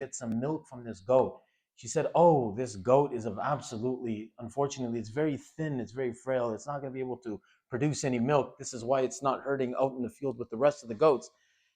get some milk from this goat. She said, oh, this goat is of absolutely, unfortunately, it's very thin, it's very frail, it's not going to be able to produce any milk. This is why it's not herding out in the field with the rest of the goats.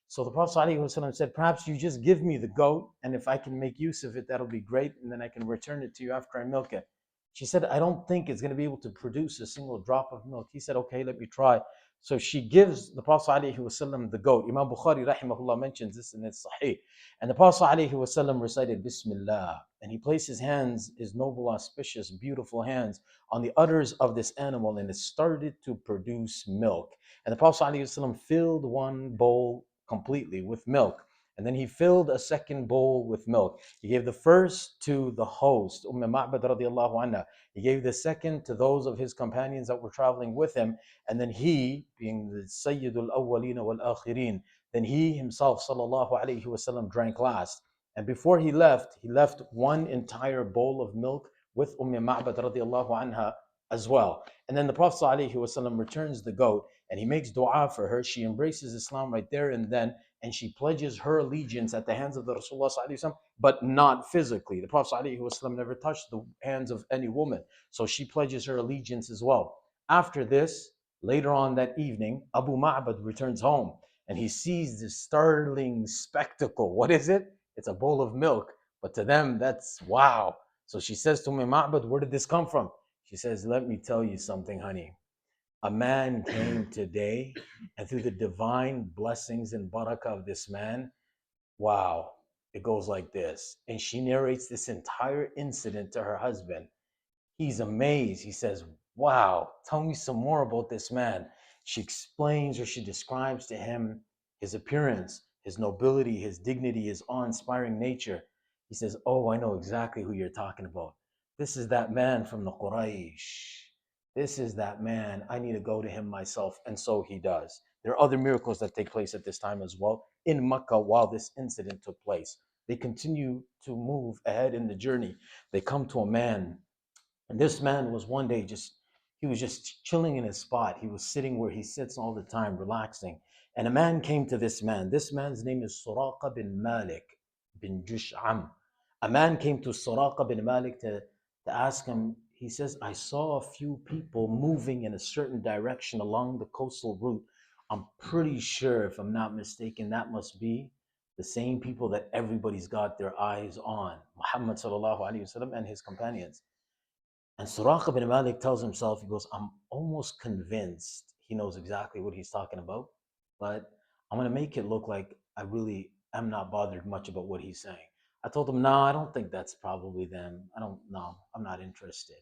So the Prophet ﷺ said, perhaps you just give me the goat, and if I can make use of it, that'll be great, and then I can return it to you after I milk it. She said, I don't think it's going to be able to produce a single drop of milk. He said, okay, let me try. So she gives the Prophet ﷺ the goat. Imam Bukhari rahimahullah mentions this in his Sahih. And the Prophet ﷺ recited Bismillah. And he placed his hands, his noble, auspicious, beautiful hands on the udders of this animal, and it started to produce milk. And the Prophet ﷺ filled one bowl completely with milk. And then he filled a second bowl with milk. He gave the first to the host, Ma'bad radiallahu anha. He gave the second to those of his companions that were traveling with him. And then he, being the Sayyidul Awwaleen wal Akhirin, then he himself, sallallahu alayhi wasallam, drank last. And before he left one entire bowl of milk with Ma'bad radiallahu anha as well. And then the Prophet sallallahu alayhi wasallam returns the goat, and he makes dua for her. She embraces Islam right there and then, and she pledges her allegiance at the hands of the Rasulullah sallallahu alaihi wasallam, but not physically. The Prophet sallallahu alaihi wasallam never touched the hands of any woman, so she pledges her allegiance as well. After this, later on that evening, Abu Ma'bad returns home, and he sees this startling spectacle. What is it? It's a bowl of milk, but to them, that's wow. So she says to Ma'bad, where did this come from? She says, let me tell you something, honey. A man came today, and through the divine blessings and barakah of this man, wow, it goes like this. And she narrates this entire incident to her husband. He's amazed. He says, wow, tell me some more about this man. She explains, or she describes to him, his appearance, his nobility, his dignity, his awe-inspiring nature. He says, oh, I know exactly who you're talking about. This is that man from the Quraysh. This is that man. I need to go to him myself. And so he does. There are other miracles that take place at this time as well in Mecca while this incident took place. They continue to move ahead in the journey. They come to a man, and this man was one day he was just chilling in his spot. He was sitting where he sits all the time, relaxing. And a man came to this man. This man's name is Suraqa bin Malik bin Jush'am. A man came to Suraqa bin Malik to ask him. He says, I saw a few people moving in a certain direction along the coastal route. I'm pretty sure, if I'm not mistaken, that must be the same people that everybody's got their eyes on, Muhammad sallallahu alaihi wasallam and his companions. And Suraqa bin Malik tells himself, he goes, I'm almost convinced he knows exactly what he's talking about, but I'm going to make it look like I really am not bothered much about what he's saying. I told him, no, I don't think that's probably them. I don't know. I'm not interested.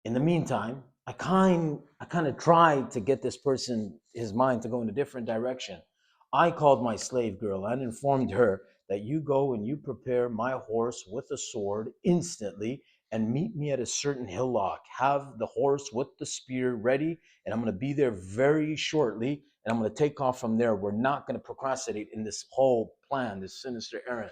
In the meantime, I kind of tried to get this person, his mind, to go in a different direction. I called my slave girl and informed her that you go and you prepare my horse with a sword instantly and meet me at a certain hillock. Have the horse with the spear ready, and I'm going to be there very shortly, and I'm going to take off from there. We're not going to procrastinate in this whole plan, this sinister errand.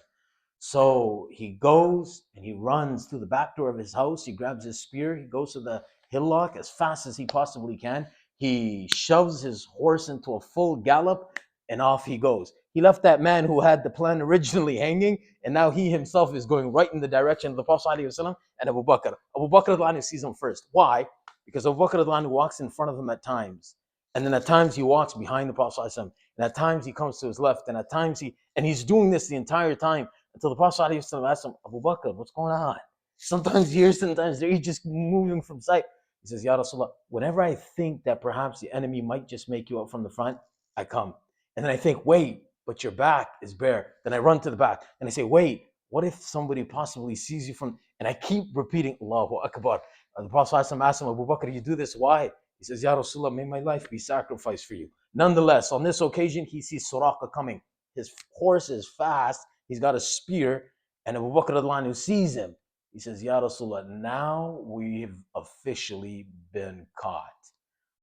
So he goes and he runs through the back door of his house. He grabs his spear. He goes to the hillock as fast as he possibly can. He shoves his horse into a full gallop, and off he goes. He left that man who had the plan originally hanging, and now he himself is going right in the direction of the Prophet ﷺ and Abu Bakr. Abu Bakr sees him first. Why? Because Abu Bakr walks in front of him at times. And then at times he walks behind the Prophet ﷺ, and at times he comes to his left, and at times he's doing this the entire time until the Prophet ﷺ asked him, Abu Bakr, what's going on? Sometimes here, sometimes there, he's just moving from sight. He says, Ya Rasulullah, whenever I think that perhaps the enemy might just make you up from the front, I come. And then I think, wait, but your back is bare. Then I run to the back. And I say, wait, what if somebody possibly sees you from, and I keep repeating, Allahu Akbar. The Prophet ﷺ asked him, Abu Bakr, you do this, why? He says, Ya Rasulullah, may my life be sacrificed for you. Nonetheless, on this occasion, he sees Suraqa coming. His horse is fast. He's got a spear, and Abu Bakr who sees him. He says, Ya Rasulullah, now we've officially been caught.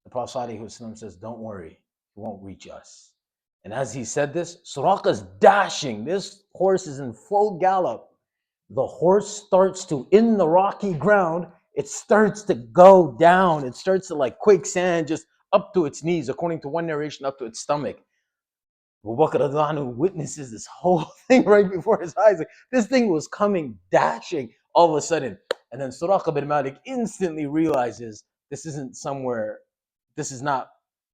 The Prophet ﷺ says, don't worry, he won't reach us. And as he said this, Suraqa's dashing. This horse is in full gallop. The horse starts to, in the rocky ground, it starts to go down. It starts to like quicksand, just up to its knees, according to one narration, up to its stomach. Abu Bakr radiallahu anhu witnesses this whole thing right before his eyes. Like, this thing was coming dashing all of a sudden. And then Suraqa bin Malik instantly realizes this isn't somewhere, this is not,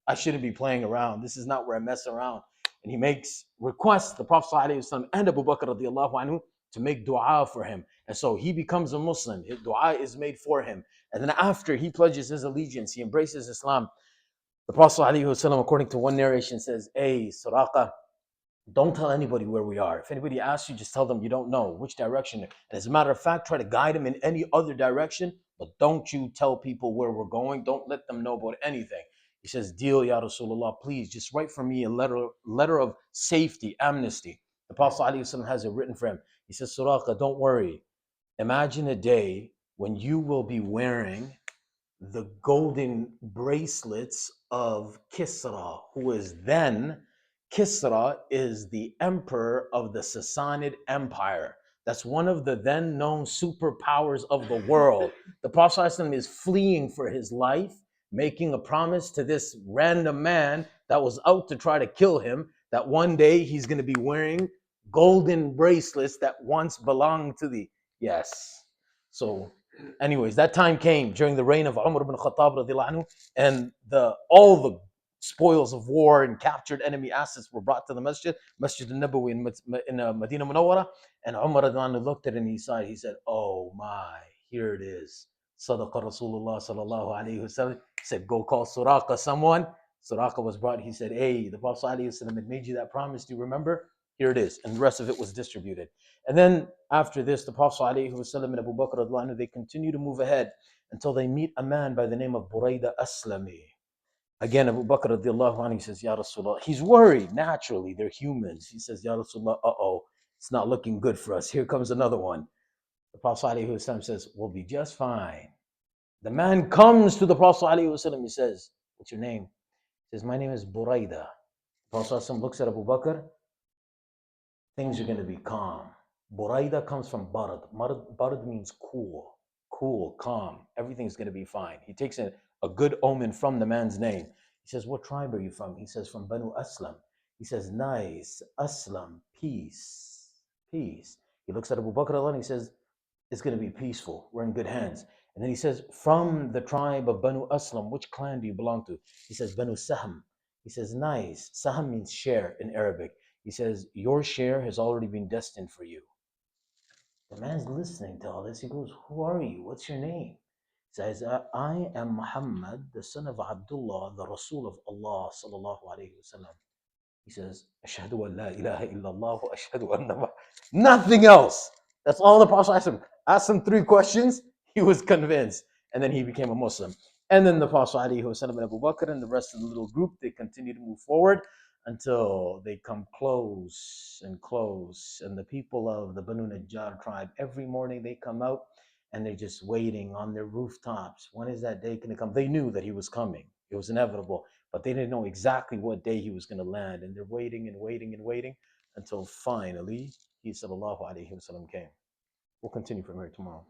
I shouldn't be playing around. This is not where I mess around. And he makes requests to the Prophet ﷺ and Abu Bakr radiallahu anhu to make dua for him. And so he becomes a Muslim. His dua is made for him. And then after he pledges his allegiance, he embraces Islam. The Prophet ﷺ, according to one narration, says, "Hey, Suraqa, don't tell anybody where we are. If anybody asks you, just tell them you don't know which direction. And as a matter of fact, try to guide them in any other direction, but don't you tell people where we're going. Don't let them know about anything." He says, "Deal, Ya Rasulullah, please just write for me a letter of safety, amnesty." The Prophet ﷺ has it written for him. He says, "Suraqa, don't worry. Imagine a day when you will be wearing the golden bracelets of Kisra, who is then, Kisra is the emperor of the Sassanid Empire. That's one of the then known superpowers of the world. The Prophet ﷺ is fleeing for his life, making a promise to this random man that was out to try to kill him, that one day he's going to be wearing golden bracelets that once belonged to the, yes. So anyways, that time came during the reign of Umar ibn Khattab radiallahu anhu, and all the spoils of war and captured enemy assets were brought to the Masjid al-Nabawi in Medina Munawwara. And Umar radiallahu anhu looked at it and he sighed. He said, "Oh my, here it is. Sadaqa Rasulullah sallallahu alayhi wasallam." He said, "Go call Suraqa someone." Suraqa was brought. He said, "Hey, the Prophet sallallahu alayhi wasallam had made you that promise. Do you remember? Here it is." And the rest of it was distributed. And then after this, the Prophet ﷺ and Abu Bakr radiallahu anhu, they continue to move ahead until they meet a man by the name of Burayda Aslami. Again, Abu Bakr radiallahu anhu, he says, "Ya Rasulullah." He's worried, naturally, they're humans. He says, "Ya Rasulullah, it's not looking good for us. Here comes another one." The Prophet ﷺ says, "We'll be just fine." The man comes to the Prophet ﷺ, he says, "What's your name?" He says, "My name is Burayda." The Prophet ﷺ looks at Abu Bakr, things are going to be calm. Buraida comes from Barad. Barad means cool, calm. Everything's going to be fine. He takes a good omen from the man's name. He says, "What tribe are you from?" He says, "From Banu Aslam." He says, "Nice. Aslam, peace, peace." He looks at Abu Bakr and he says, "It's going to be peaceful. We're in good hands." And then he says, "From the tribe of Banu Aslam, which clan do you belong to?" He says, "Banu Sahm." He says, "Nice." Sahm means share in Arabic. He says, "Your share has already been destined for you." The man's listening to all this. He goes, "Who are you? What's your name?" He says, "I am Muhammad, the son of Abdullah, the Rasul of Allah, sallallahu alayhi wasallam." He says, "Ashhadu an la ilaha illallah wa ashhadu anna." Nothing else. That's all the Prophet asked him. Asked him three questions. He was convinced. And then he became a Muslim. And then the Prophet ﷺ and Abu Bakr and the rest of the little group, they continue to move forward until they come close and close. And the people of the Banu Najjar tribe, every morning they come out and they're just waiting on their rooftops. When is that day going to come? They knew that he was coming. It was inevitable, but they didn't know exactly what day he was going to land. And they're waiting and waiting and waiting until finally he sallallahu alayhi wasallam came. We'll continue from here tomorrow.